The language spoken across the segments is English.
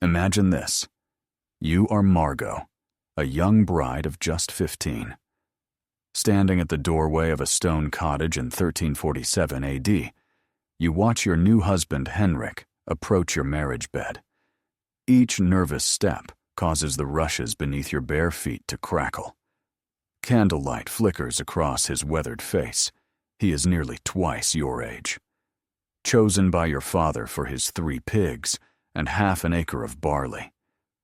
Imagine this. You are Margot, a young bride of just 15. Standing at the doorway of a stone cottage in 1347 AD, you watch your new husband Henrik approach your marriage bed. Each nervous step causes the rushes beneath your bare feet to crackle. Candlelight flickers across his weathered face. He is nearly twice your age. Chosen by your father for his 3 pigs and half an acre of barley,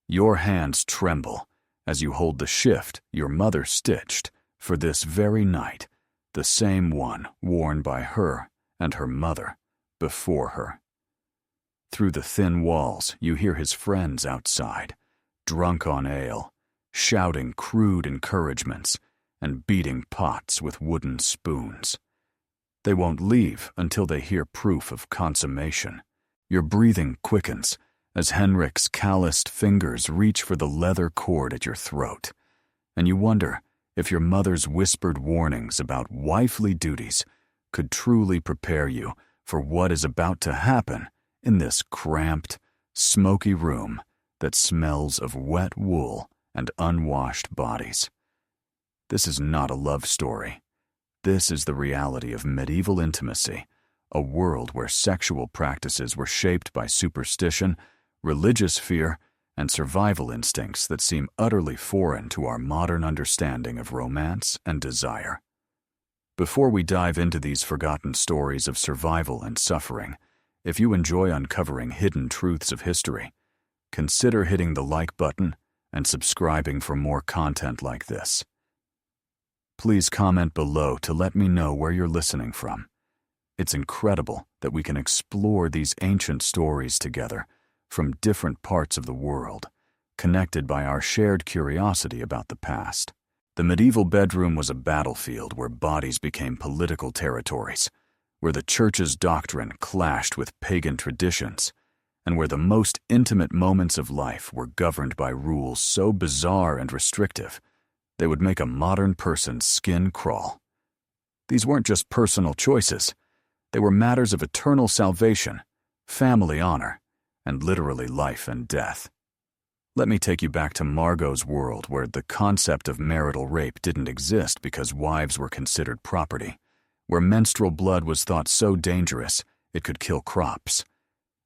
your hands tremble as you hold the shift your mother stitched for this very night, the same one worn by her and her mother before her. Through the thin walls, you hear his friends outside, drunk on ale, shouting crude encouragements and beating pots with wooden spoons. They won't leave until they hear proof of consummation. Your breathing quickens as Henrik's calloused fingers reach for the leather cord at your throat, and you wonder if your mother's whispered warnings about wifely duties could truly prepare you for what is about to happen in this cramped, smoky room that smells of wet wool and unwashed bodies. This is not a love story. This is the reality of medieval intimacy, a world where sexual practices were shaped by superstition, religious fear, and survival instincts that seem utterly foreign to our modern understanding of romance and desire. Before we dive into these forgotten stories of survival and suffering, if you enjoy uncovering hidden truths of history, consider hitting the like button and subscribing for more content like this. Please comment below to let me know where you're listening from. It's incredible that we can explore these ancient stories together from different parts of the world, connected by our shared curiosity about the past. The medieval bedroom was a battlefield where bodies became political territories, where the church's doctrine clashed with pagan traditions, and where the most intimate moments of life were governed by rules so bizarre and restrictive they would make a modern person's skin crawl. These weren't just personal choices. They were matters of eternal salvation, family honor, and literally life and death. Let me take you back to Margot's world, where the concept of marital rape didn't exist because wives were considered property, where menstrual blood was thought so dangerous it could kill crops,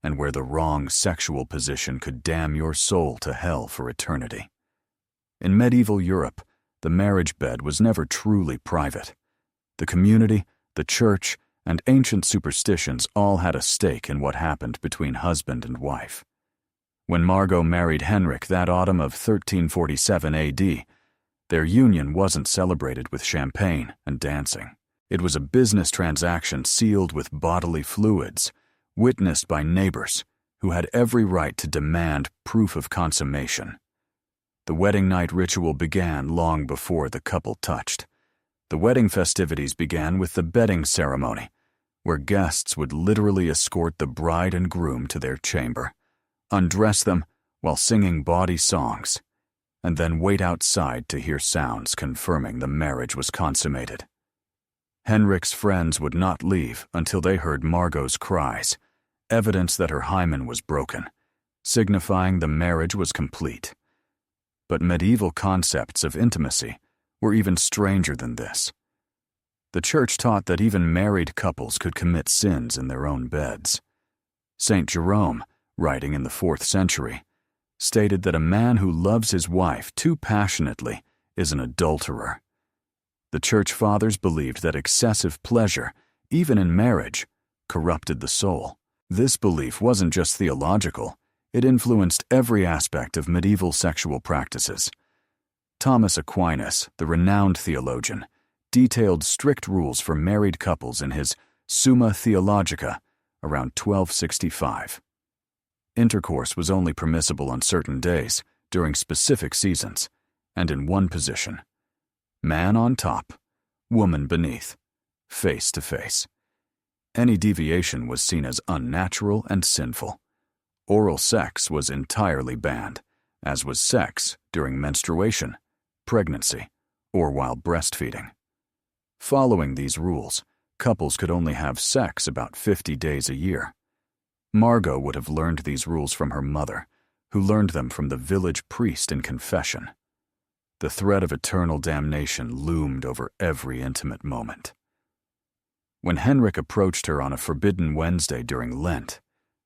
and where the wrong sexual position could damn your soul to hell for eternity. In medieval Europe, the marriage bed was never truly private. The community, the church, and ancient superstitions all had a stake in what happened between husband and wife. When Margot married Henrik that autumn of 1347 AD, their union wasn't celebrated with champagne and dancing. It was a business transaction sealed with bodily fluids, witnessed by neighbors who had every right to demand proof of consummation. The wedding night ritual began long before the couple touched. The wedding festivities began with the bedding ceremony, where guests would literally escort the bride and groom to their chamber, undress them while singing bawdy songs, and then wait outside to hear sounds confirming the marriage was consummated. Henrik's friends would not leave until they heard Margot's cries, evidence that her hymen was broken, signifying the marriage was complete. But medieval concepts of intimacy were even stranger than this. The church taught that even married couples could commit sins in their own beds. St. Jerome, writing in the 4th century, stated that a man who loves his wife too passionately is an adulterer. The church fathers believed that excessive pleasure, even in marriage, corrupted the soul. This belief wasn't just theological, it influenced every aspect of medieval sexual practices. Thomas Aquinas, the renowned theologian, detailed strict rules for married couples in his Summa Theologica around 1265. Intercourse was only permissible on certain days, during specific seasons, and in one position: man on top, woman beneath, face to face. Any deviation was seen as unnatural and sinful. Oral sex was entirely banned, as was sex during menstruation, pregnancy, or while breastfeeding. Following these rules, couples could only have sex about 50 days a year. Margot would have learned these rules from her mother, who learned them from the village priest in confession. The threat of eternal damnation loomed over every intimate moment. When Henrik approached her on a forbidden Wednesday during Lent,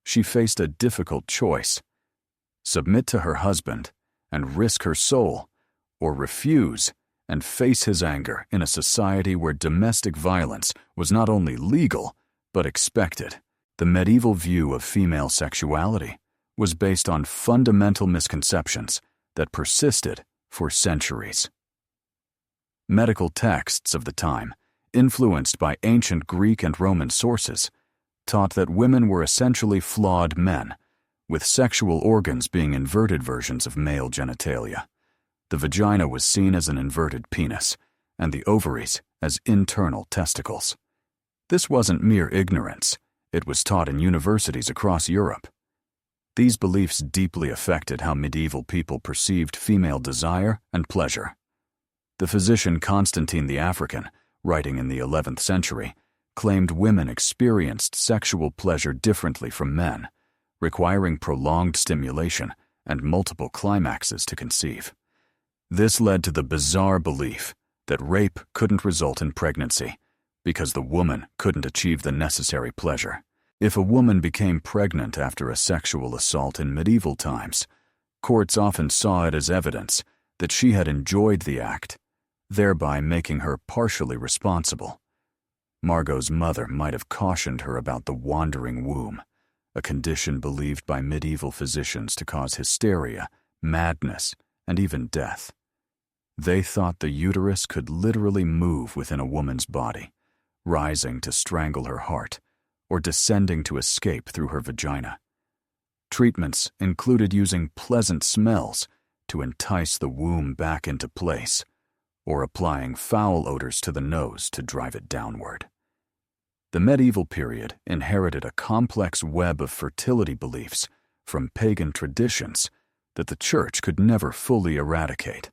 she faced a difficult choice: submit to her husband and risk her soul, or refuse and face his anger in a society where domestic violence was not only legal, but expected. The medieval view of female sexuality was based on fundamental misconceptions that persisted for centuries. Medical texts of the time, influenced by ancient Greek and Roman sources, taught that women were essentially flawed men, with sexual organs being inverted versions of male genitalia. The vagina was seen as an inverted penis, and the ovaries as internal testicles. This wasn't mere ignorance. It was taught in universities across Europe. These beliefs deeply affected how medieval people perceived female desire and pleasure. The physician Constantine the African, writing in the 11th century, claimed women experienced sexual pleasure differently from men, requiring prolonged stimulation and multiple climaxes to conceive. This led to the bizarre belief that rape couldn't result in pregnancy because the woman couldn't achieve the necessary pleasure. If a woman became pregnant after a sexual assault in medieval times, courts often saw it as evidence that she had enjoyed the act, thereby making her partially responsible. Margot's mother might have cautioned her about the wandering womb, a condition believed by medieval physicians to cause hysteria, madness, and even death. They thought the uterus could literally move within a woman's body, rising to strangle her heart, or descending to escape through her vagina. Treatments included using pleasant smells to entice the womb back into place, or applying foul odors to the nose to drive it downward. The medieval period inherited a complex web of fertility beliefs from pagan traditions that the Church could never fully eradicate.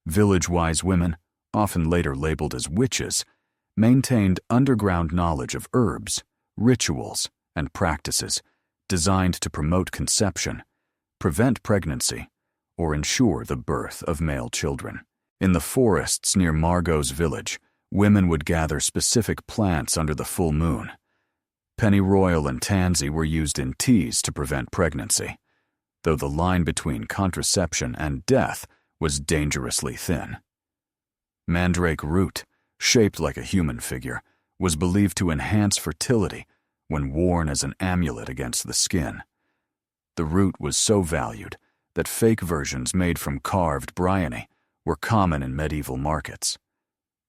Village-wise women, often later labeled as witches, maintained underground knowledge of herbs, rituals, and practices designed to promote conception, prevent pregnancy, or ensure the birth of male children. In the forests near Margot's village, women would gather specific plants under the full moon. Pennyroyal and tansy were used in teas to prevent pregnancy, though the line between contraception and death was dangerously thin. Mandrake root, shaped like a human figure, was believed to enhance fertility when worn as an amulet against the skin. The root was so valued that fake versions made from carved bryony were common in medieval markets.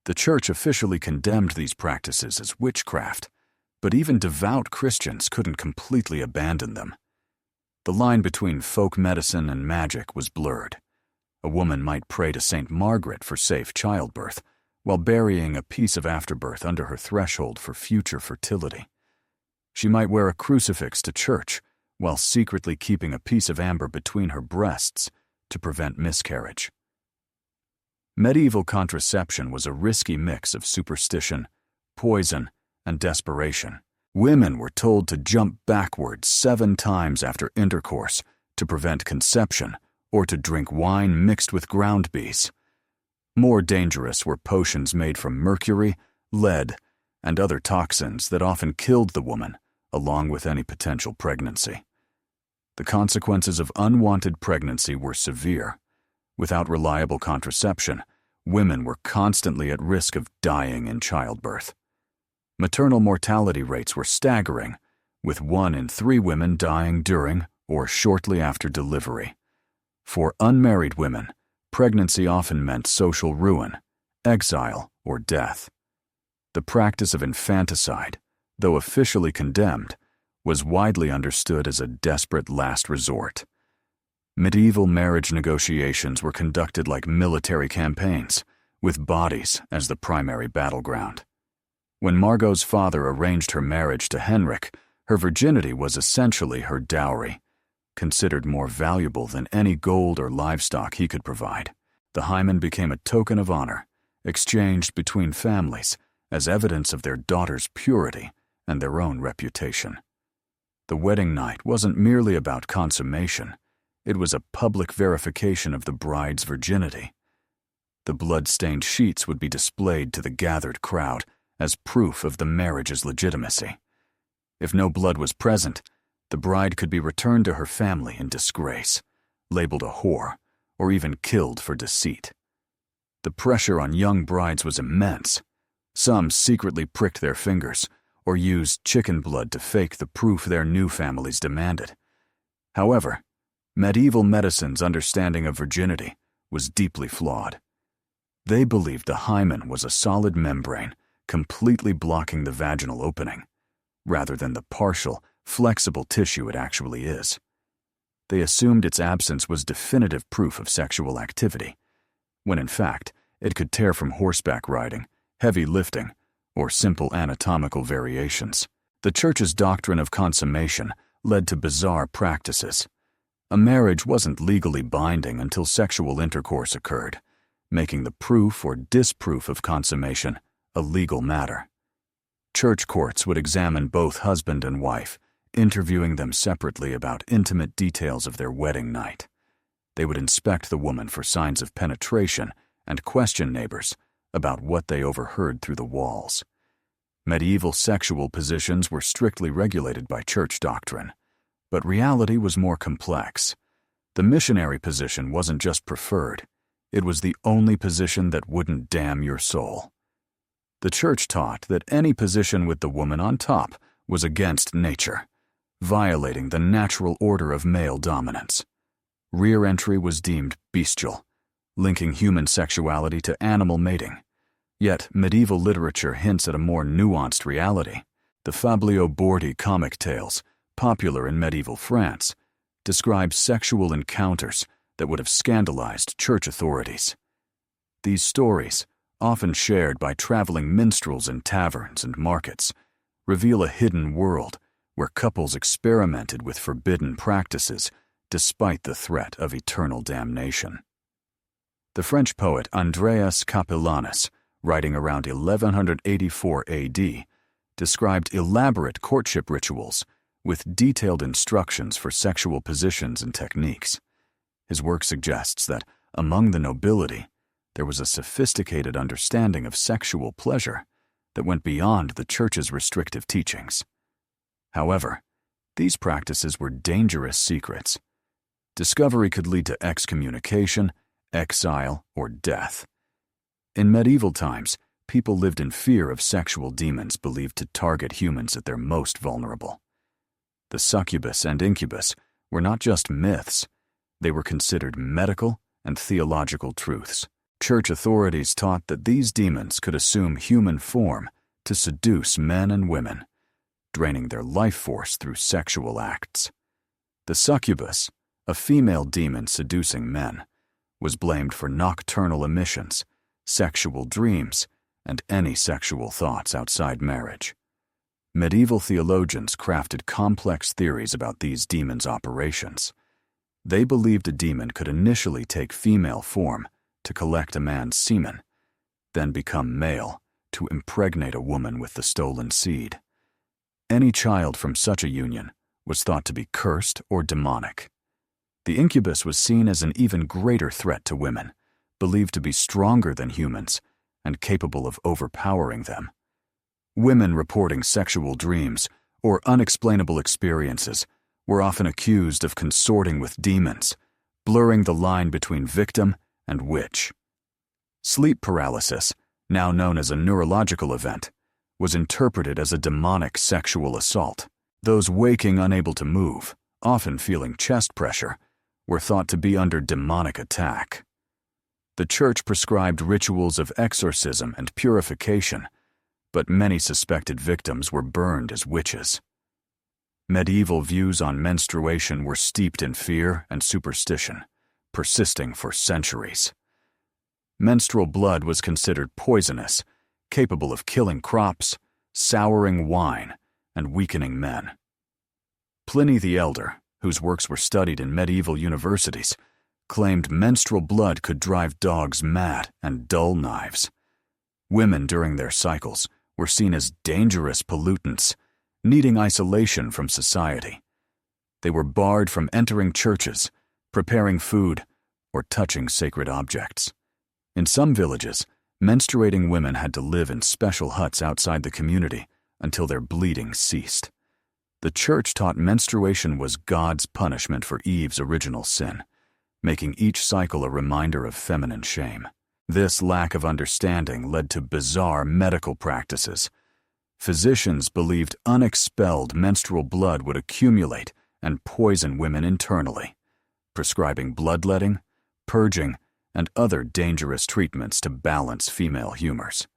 The Church officially condemned these practices as witchcraft, but even devout Christians couldn't completely abandon them. The line between folk medicine and magic was blurred. A woman might pray to Saint Margaret for safe childbirth, while burying a piece of afterbirth under her threshold for future fertility. She might wear a crucifix to church, while secretly keeping a piece of amber between her breasts to prevent miscarriage. Medieval contraception was a risky mix of superstition, poison, and desperation. Women were told to jump backwards 7 times after intercourse to prevent conception, or to drink wine mixed with ground bees. More dangerous were potions made from mercury, lead, and other toxins that often killed the woman, along with any potential pregnancy. The consequences of unwanted pregnancy were severe. Without reliable contraception, women were constantly at risk of dying in childbirth. Maternal mortality rates were staggering, with 1 in 3 women dying during or shortly after delivery. For unmarried women, pregnancy often meant social ruin, exile, or death. The practice of infanticide, though officially condemned, was widely understood as a desperate last resort. Medieval marriage negotiations were conducted like military campaigns, with bodies as the primary battleground. When Margot's father arranged her marriage to Henrik, her virginity was essentially her dowry, considered more valuable than any gold or livestock he could provide. The hymen became a token of honor, exchanged between families as evidence of their daughter's purity and their own reputation. The wedding night wasn't merely about consummation, It was a public verification of the bride's virginity. The blood-stained sheets would be displayed to the gathered crowd as proof of the marriage's legitimacy. If no blood was present, the bride could be returned to her family in disgrace, labeled a whore, or even killed for deceit. The pressure on young brides was immense. Some secretly pricked their fingers or used chicken blood to fake the proof their new families demanded. However, medieval medicine's understanding of virginity was deeply flawed. They believed the hymen was a solid membrane completely blocking the vaginal opening, rather than the partial, flexible tissue it actually is. They assumed its absence was definitive proof of sexual activity, when in fact it could tear from horseback riding, heavy lifting, or simple anatomical variations. The Church's doctrine of consummation led to bizarre practices. A marriage wasn't legally binding until sexual intercourse occurred, making the proof or disproof of consummation a legal matter. Church courts would examine both husband and wife, interviewing them separately about intimate details of their wedding night. They would inspect the woman for signs of penetration and question neighbors about what they overheard through the walls. Medieval sexual positions were strictly regulated by church doctrine, but reality was more complex. The missionary position wasn't just preferred, it was the only position that wouldn't damn your soul. The church taught that any position with the woman on top was against nature, violating the natural order of male dominance. Rear entry was deemed bestial, linking human sexuality to animal mating. Yet medieval literature hints at a more nuanced reality. The Fabliaux Bordy comic tales, popular in medieval France, describe sexual encounters that would have scandalized church authorities. These stories, often shared by traveling minstrels in taverns and markets, reveal a hidden world where couples experimented with forbidden practices despite the threat of eternal damnation. The French poet Andreas Capellanus, writing around 1184 AD, described elaborate courtship rituals with detailed instructions for sexual positions and techniques. His work suggests that, among the nobility, there was a sophisticated understanding of sexual pleasure that went beyond the Church's restrictive teachings. However, these practices were dangerous secrets. Discovery could lead to excommunication, exile, or death. In medieval times, people lived in fear of sexual demons believed to target humans at their most vulnerable. The succubus and incubus were not just myths, they were considered medical and theological truths. Church authorities taught that these demons could assume human form to seduce men and women, draining their life force through sexual acts. The succubus, a female demon seducing men, was blamed for nocturnal emissions, sexual dreams, and any sexual thoughts outside marriage. Medieval theologians crafted complex theories about these demons' operations. They believed a demon could initially take female form to collect a man's semen, then become male to impregnate a woman with the stolen seed. Any child from such a union was thought to be cursed or demonic. The incubus was seen as an even greater threat to women, believed to be stronger than humans and capable of overpowering them. Women reporting sexual dreams or unexplainable experiences were often accused of consorting with demons, blurring the line between victim and witch. Sleep paralysis, now known as a neurological event, was interpreted as a demonic sexual assault. Those waking unable to move, often feeling chest pressure, were thought to be under demonic attack. The Church prescribed rituals of exorcism and purification, but many suspected victims were burned as witches. Medieval views on menstruation were steeped in fear and superstition, persisting for centuries. Menstrual blood was considered poisonous, capable of killing crops, souring wine, and weakening men. Pliny the Elder, whose works were studied in medieval universities, claimed menstrual blood could drive dogs mad and dull knives. Women during their cycles were seen as dangerous pollutants, needing isolation from society. They were barred from entering churches, preparing food, or touching sacred objects. In some villages, menstruating women had to live in special huts outside the community until their bleeding ceased. The church taught menstruation was God's punishment for Eve's original sin, making each cycle a reminder of feminine shame. This lack of understanding led to bizarre medical practices. Physicians believed unexpelled menstrual blood would accumulate and poison women internally, prescribing bloodletting, purging, and other dangerous treatments to balance female humors.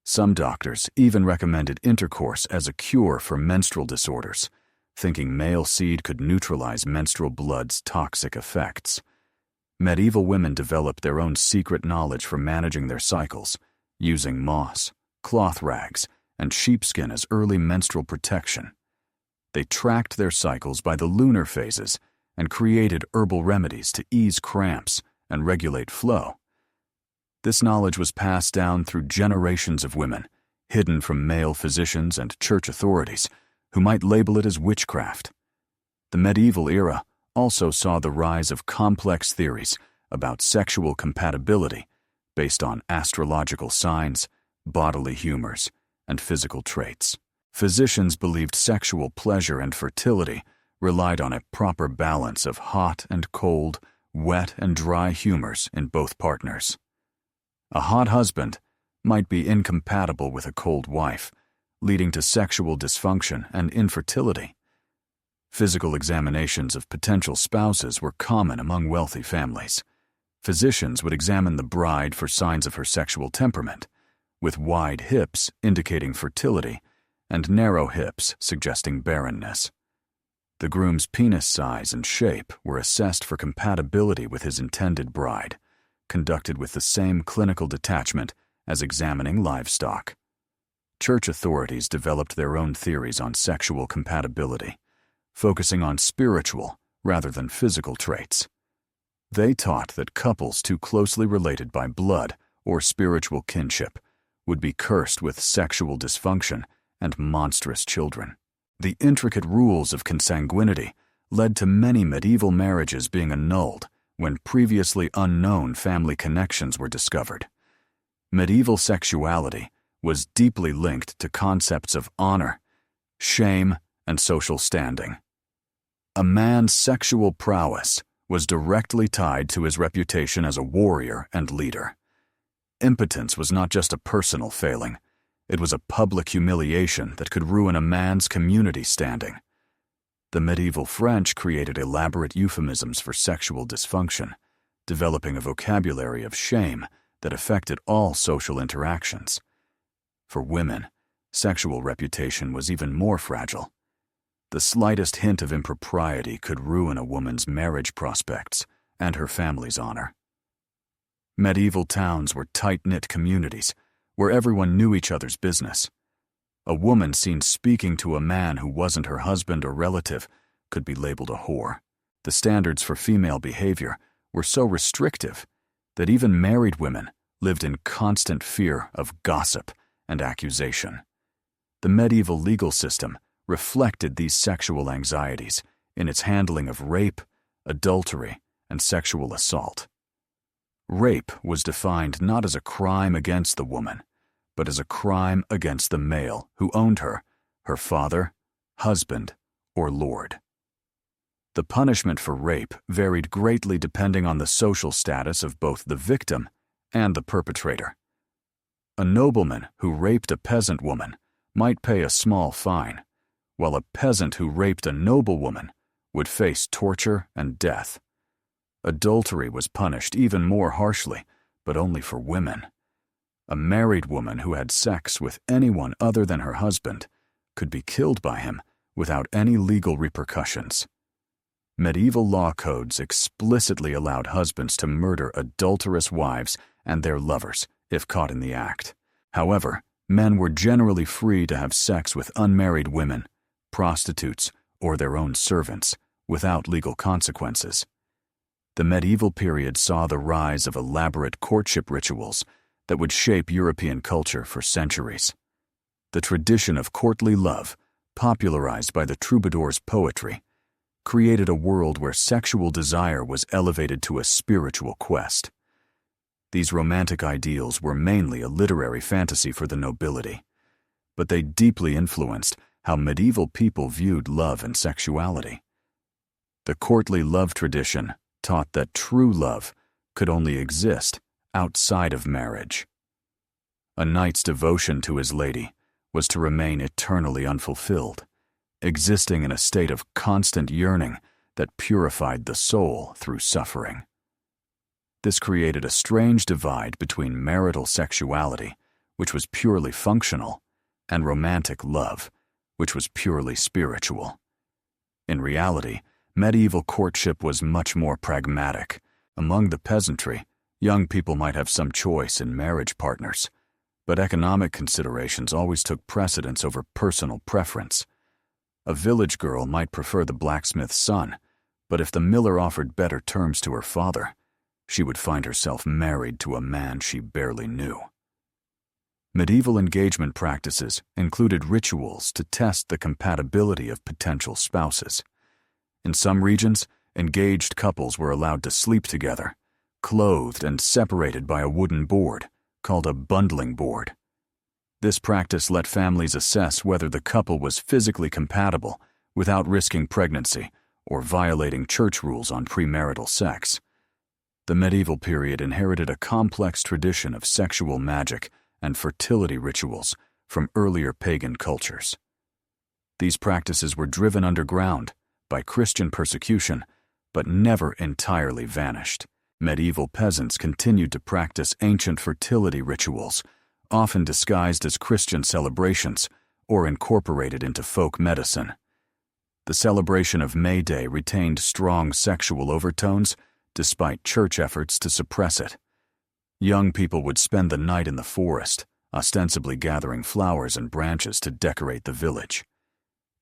Some doctors even recommended intercourse as a cure for menstrual disorders, thinking male seed could neutralize menstrual blood's toxic effects. Medieval women developed their own secret knowledge for managing their cycles, using moss, cloth rags, and sheepskin as early menstrual protection. They tracked their cycles by the lunar phases and created herbal remedies to ease cramps and regulate flow. This knowledge was passed down through generations of women, hidden from male physicians and church authorities, who might label it as witchcraft. The medieval era also saw the rise of complex theories about sexual compatibility based on astrological signs, bodily humors, and physical traits. Physicians believed sexual pleasure and fertility relied on a proper balance of hot and cold, wet and dry humors in both partners. A hot husband might be incompatible with a cold wife, leading to sexual dysfunction and infertility. Physical examinations of potential spouses were common among wealthy families. Physicians would examine the bride for signs of her sexual temperament, with wide hips indicating fertility and narrow hips suggesting barrenness. The groom's penis size and shape were assessed for compatibility with his intended bride, conducted with the same clinical detachment as examining livestock. Church authorities developed their own theories on sexual compatibility, focusing on spiritual rather than physical traits. They taught that couples too closely related by blood or spiritual kinship would be cursed with sexual dysfunction and monstrous children. The intricate rules of consanguinity led to many medieval marriages being annulled when previously unknown family connections were discovered. Medieval sexuality was deeply linked to concepts of honor, shame, and social standing. A man's sexual prowess was directly tied to his reputation as a warrior and leader. Impotence was not just a personal failing, it was a public humiliation that could ruin a man's community standing. The medieval French created elaborate euphemisms for sexual dysfunction, developing a vocabulary of shame that affected all social interactions. For women, sexual reputation was even more fragile. The slightest hint of impropriety could ruin a woman's marriage prospects and her family's honor. Medieval towns were tight-knit communities where everyone knew each other's business. A woman seen speaking to a man who wasn't her husband or relative could be labeled a whore. The standards for female behavior were so restrictive that even married women lived in constant fear of gossip and accusation. The medieval legal system reflected these sexual anxieties in its handling of rape, adultery, and sexual assault. Rape was defined not as a crime against the woman, but as a crime against the male who owned her, her father, husband, or lord. The punishment for rape varied greatly depending on the social status of both the victim and the perpetrator. A nobleman who raped a peasant woman might pay a small fine, while a peasant who raped a noblewoman would face torture and death. Adultery was punished even more harshly, but only for women. A married woman who had sex with anyone other than her husband could be killed by him without any legal repercussions. Medieval law codes explicitly allowed husbands to murder adulterous wives and their lovers if caught in the act. However, men were generally free to have sex with unmarried women, prostitutes, or their own servants without legal consequences. The medieval period saw the rise of elaborate courtship rituals that would shape European culture for centuries. The tradition of courtly love, popularized by the troubadours' poetry, created a world where sexual desire was elevated to a spiritual quest. These romantic ideals were mainly a literary fantasy for the nobility, but they deeply influenced how medieval people viewed love and sexuality. The courtly love tradition taught that true love could only exist outside of marriage. A knight's devotion to his lady was to remain eternally unfulfilled, existing in a state of constant yearning that purified the soul through suffering. This created a strange divide between marital sexuality, which was purely functional, and romantic love, which was purely spiritual. In reality, medieval courtship was much more pragmatic. Among the peasantry, young people might have some choice in marriage partners, but economic considerations always took precedence over personal preference. A village girl might prefer the blacksmith's son, but if the miller offered better terms to her father, she would find herself married to a man she barely knew. Medieval engagement practices included rituals to test the compatibility of potential spouses. In some regions, engaged couples were allowed to sleep together, clothed and separated by a wooden board, called a bundling board. This practice let families assess whether the couple was physically compatible without risking pregnancy or violating church rules on premarital sex. The medieval period inherited a complex tradition of sexual magic and fertility rituals from earlier pagan cultures. These practices were driven underground by Christian persecution, but never entirely vanished. Medieval peasants continued to practice ancient fertility rituals, often disguised as Christian celebrations or incorporated into folk medicine. The celebration of May Day retained strong sexual overtones despite church efforts to suppress it. Young people would spend the night in the forest, ostensibly gathering flowers and branches to decorate the village.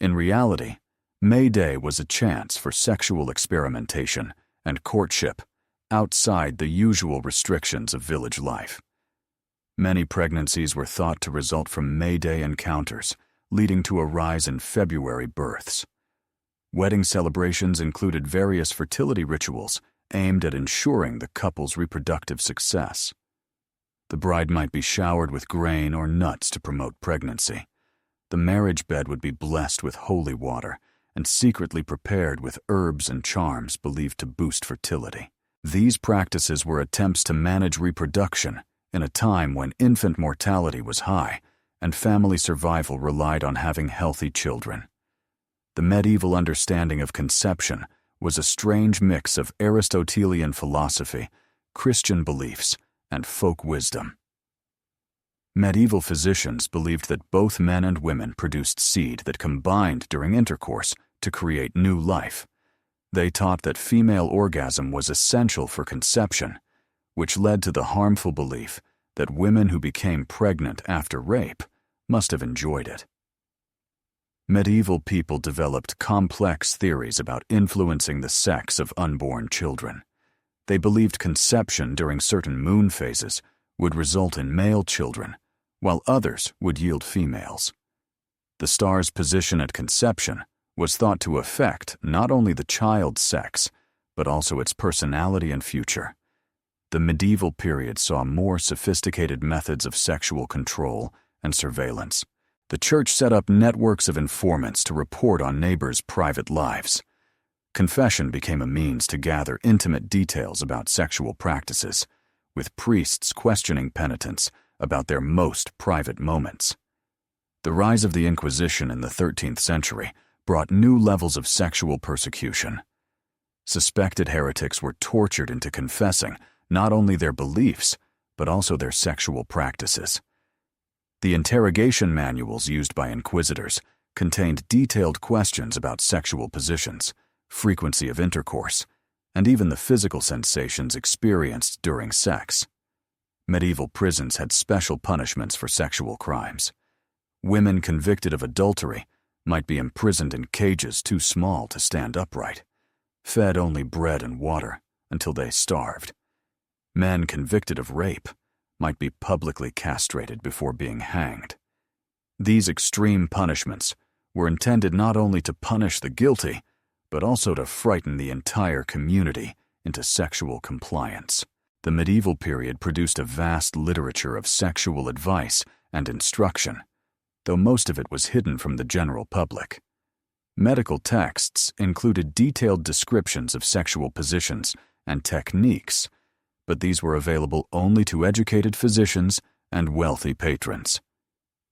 In reality, May Day was a chance for sexual experimentation and courtship outside the usual restrictions of village life. Many pregnancies were thought to result from May Day encounters, leading to a rise in February births. Wedding celebrations included various fertility rituals aimed at ensuring the couple's reproductive success. The bride might be showered with grain or nuts to promote pregnancy. The marriage bed would be blessed with holy water and secretly prepared with herbs and charms believed to boost fertility. These practices were attempts to manage reproduction in a time when infant mortality was high and family survival relied on having healthy children. The medieval understanding of conception was a strange mix of Aristotelian philosophy, Christian beliefs, and folk wisdom. Medieval physicians believed that both men and women produced seed that combined during intercourse to create new life. They taught that female orgasm was essential for conception, which led to the harmful belief that women who became pregnant after rape must have enjoyed it. Medieval people developed complex theories about influencing the sex of unborn children. They believed conception during certain moon phases would result in male children, while others would yield females. The star's position at conception was thought to affect not only the child's sex, but also its personality and future. The medieval period saw more sophisticated methods of sexual control and surveillance. The church set up networks of informants to report on neighbors' private lives. Confession became a means to gather intimate details about sexual practices, with priests questioning penitents about their most private moments. The rise of the Inquisition in the 13th century brought new levels of sexual persecution. Suspected heretics were tortured into confessing not only their beliefs, but also their sexual practices. The interrogation manuals used by inquisitors contained detailed questions about sexual positions, frequency of intercourse, and even the physical sensations experienced during sex. Medieval prisons had special punishments for sexual crimes. Women convicted of adultery might be imprisoned in cages too small to stand upright, fed only bread and water until they starved. Men convicted of rape might be publicly castrated before being hanged. These extreme punishments were intended not only to punish the guilty, but also to frighten the entire community into sexual compliance. The medieval period produced a vast literature of sexual advice and instruction, though most of it was hidden from the general public. Medical texts included detailed descriptions of sexual positions and techniques, but these were available only to educated physicians and wealthy patrons.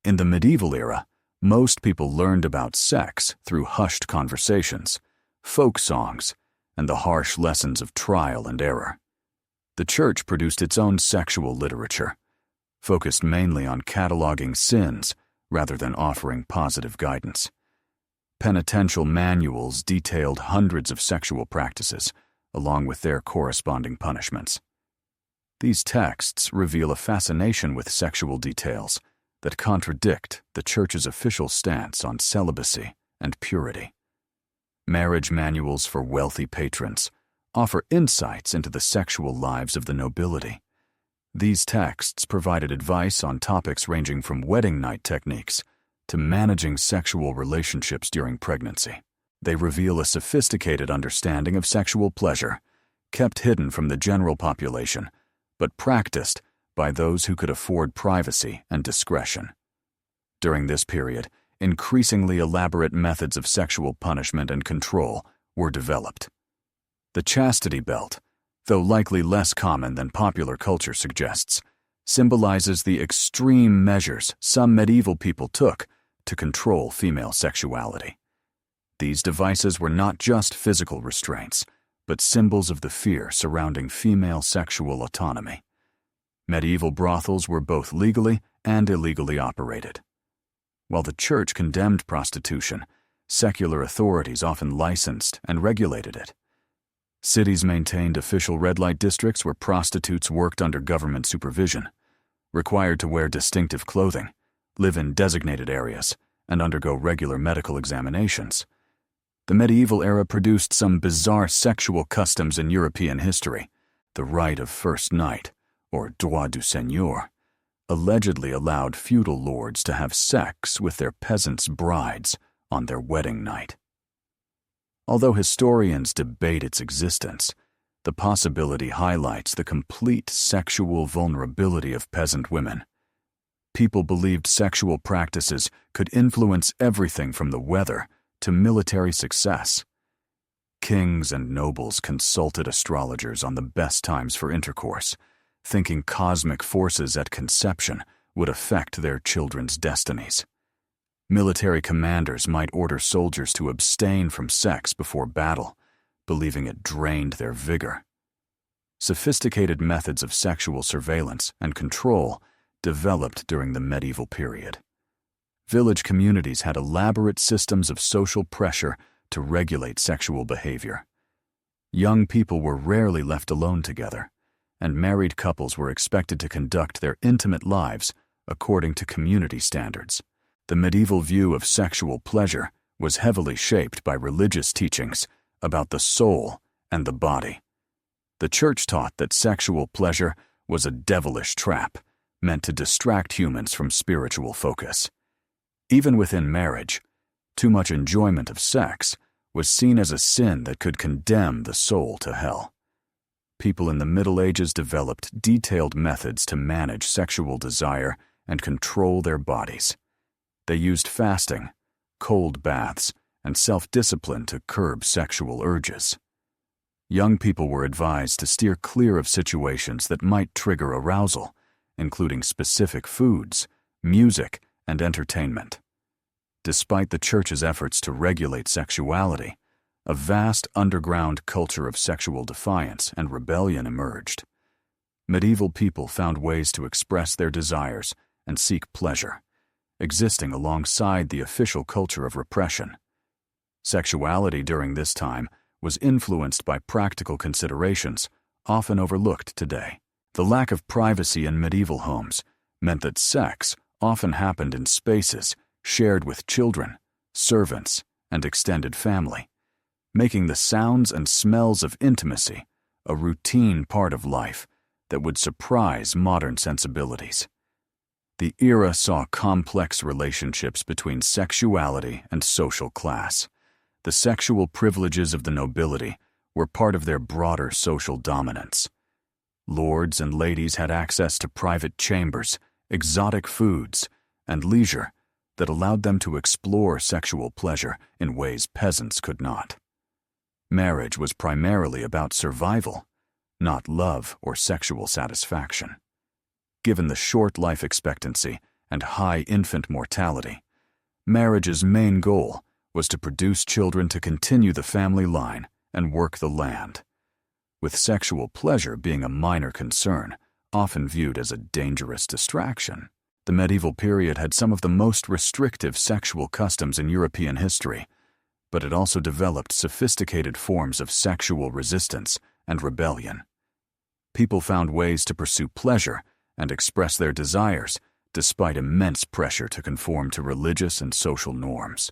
In the medieval era, most people learned about sex through hushed conversations, folk songs, and the harsh lessons of trial and error. The church produced its own sexual literature, focused mainly on cataloging sins rather than offering positive guidance. Penitential manuals detailed hundreds of sexual practices, along with their corresponding punishments. These texts reveal a fascination with sexual details that contradict the Church's official stance on celibacy and purity. Marriage manuals for wealthy patrons offer insights into the sexual lives of the nobility. These texts provided advice on topics ranging from wedding night techniques to managing sexual relationships during pregnancy. They reveal a sophisticated understanding of sexual pleasure, kept hidden from the general population, but practiced by those who could afford privacy and discretion. During this period, increasingly elaborate methods of sexual punishment and control were developed. The chastity belt, though likely less common than popular culture suggests, symbolizes the extreme measures some medieval people took to control female sexuality. These devices were not just physical restraints, but symbols of the fear surrounding female sexual autonomy. Medieval brothels were both legally and illegally operated. While the Church condemned prostitution, secular authorities often licensed and regulated it. Cities maintained official red light districts where prostitutes worked under government supervision, required to wear distinctive clothing, live in designated areas, and undergo regular medical examinations. The medieval era produced some bizarre sexual customs in European history. The right of first night, or droit du seigneur, allegedly allowed feudal lords to have sex with their peasants' brides on their wedding night. Although historians debate its existence, the possibility highlights the complete sexual vulnerability of peasant women. People believed sexual practices could influence everything from the weather to military success. Kings and nobles consulted astrologers on the best times for intercourse, thinking cosmic forces at conception would affect their children's destinies. Military commanders might order soldiers to abstain from sex before battle, believing it drained their vigor. Sophisticated methods of sexual surveillance and control developed during the medieval period. Village communities had elaborate systems of social pressure to regulate sexual behavior. Young people were rarely left alone together, and married couples were expected to conduct their intimate lives according to community standards. The medieval view of sexual pleasure was heavily shaped by religious teachings about the soul and the body. The Church taught that sexual pleasure was a devilish trap meant to distract humans from spiritual focus. Even within marriage, too much enjoyment of sex was seen as a sin that could condemn the soul to hell. People in the Middle Ages developed detailed methods to manage sexual desire and control their bodies. They used fasting, cold baths, and self-discipline to curb sexual urges. Young people were advised to steer clear of situations that might trigger arousal, including specific foods, music, and entertainment. Despite the Church's efforts to regulate sexuality, a vast underground culture of sexual defiance and rebellion emerged. Medieval people found ways to express their desires and seek pleasure, existing alongside the official culture of repression. Sexuality during this time was influenced by practical considerations often overlooked today. The lack of privacy in medieval homes meant that sex often happened in spaces shared with children, servants, and extended family, making the sounds and smells of intimacy a routine part of life that would surprise modern sensibilities. The era saw complex relationships between sexuality and social class. The sexual privileges of the nobility were part of their broader social dominance. Lords and ladies had access to private chambers, exotic foods, and leisure that allowed them to explore sexual pleasure in ways peasants could not. Marriage was primarily about survival, not love or sexual satisfaction. Given the short life expectancy and high infant mortality, marriage's main goal was to produce children to continue the family line and work the land, with sexual pleasure being a minor concern, often viewed as a dangerous distraction. The medieval period had some of the most restrictive sexual customs in European history, but it also developed sophisticated forms of sexual resistance and rebellion. People found ways to pursue pleasure and express their desires despite immense pressure to conform to religious and social norms.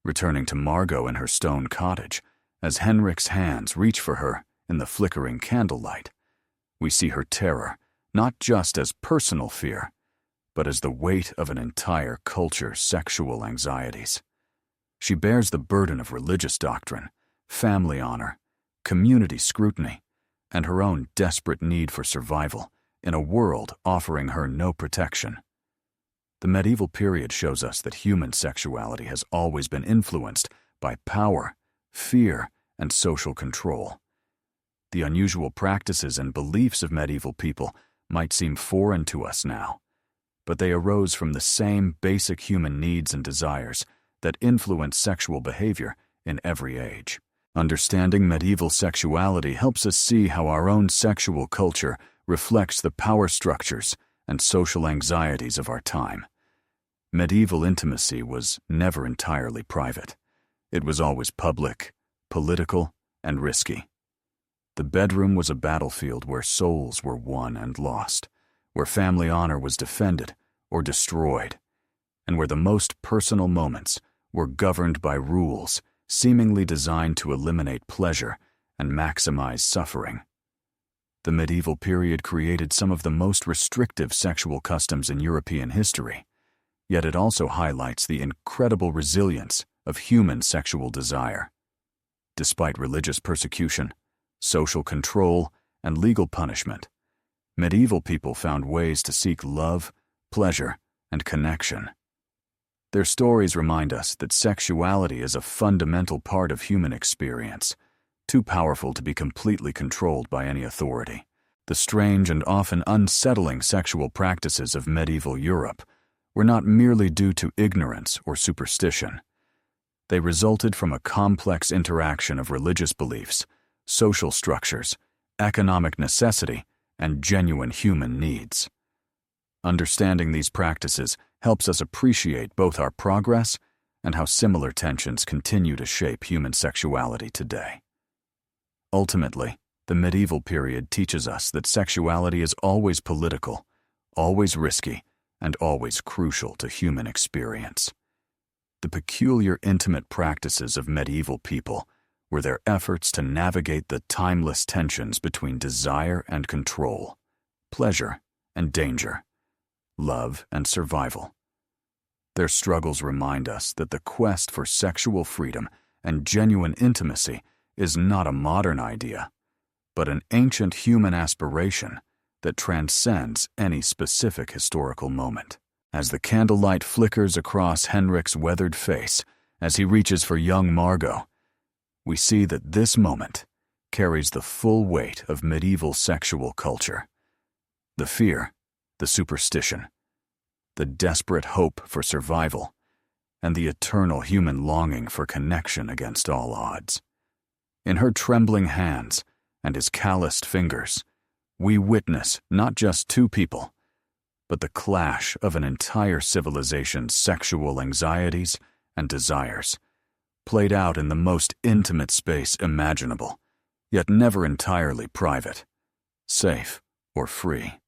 Returning to Margot in her stone cottage, as Henrik's hands reach for her in the flickering candlelight, we see her terror not just as personal fear, but as the weight of an entire culture's sexual anxieties. She bears the burden of religious doctrine, family honor, community scrutiny, and her own desperate need for survival in a world offering her no protection. The medieval period shows us that human sexuality has always been influenced by power, fear, and social control. The unusual practices and beliefs of medieval people might seem foreign to us now, but they arose from the same basic human needs and desires that influence sexual behavior in every age. Understanding medieval sexuality helps us see how our own sexual culture reflects the power structures and social anxieties of our time. Medieval intimacy was never entirely private. It was always public, political, and risky. The bedroom was a battlefield where souls were won and lost, where family honor was defended or destroyed, and where the most personal moments were governed by rules seemingly designed to eliminate pleasure and maximize suffering. The medieval period created some of the most restrictive sexual customs in European history, yet it also highlights the incredible resilience of human sexual desire. Despite religious persecution, social control, and legal punishment, medieval people found ways to seek love, pleasure, and connection. Their stories remind us that sexuality is a fundamental part of human experience, too powerful to be completely controlled by any authority. The strange and often unsettling sexual practices of medieval Europe were not merely due to ignorance or superstition. They resulted from a complex interaction of religious beliefs, social structures, economic necessity, and genuine human needs. Understanding these practices helps us appreciate both our progress and how similar tensions continue to shape human sexuality today. Ultimately, the medieval period teaches us that sexuality is always political, always risky, and always crucial to human experience. The peculiar intimate practices of medieval people were their efforts to navigate the timeless tensions between desire and control, pleasure and danger, love and survival. Their struggles remind us that the quest for sexual freedom and genuine intimacy is not a modern idea, but an ancient human aspiration that transcends any specific historical moment. As the candlelight flickers across Henrik's weathered face as he reaches for young Margot, we see that this moment carries the full weight of medieval sexual culture. The fear, the superstition, the desperate hope for survival, and the eternal human longing for connection against all odds. In her trembling hands and his calloused fingers, we witness not just two people, but the clash of an entire civilization's sexual anxieties and desires, played out in the most intimate space imaginable, yet never entirely private, safe, or free.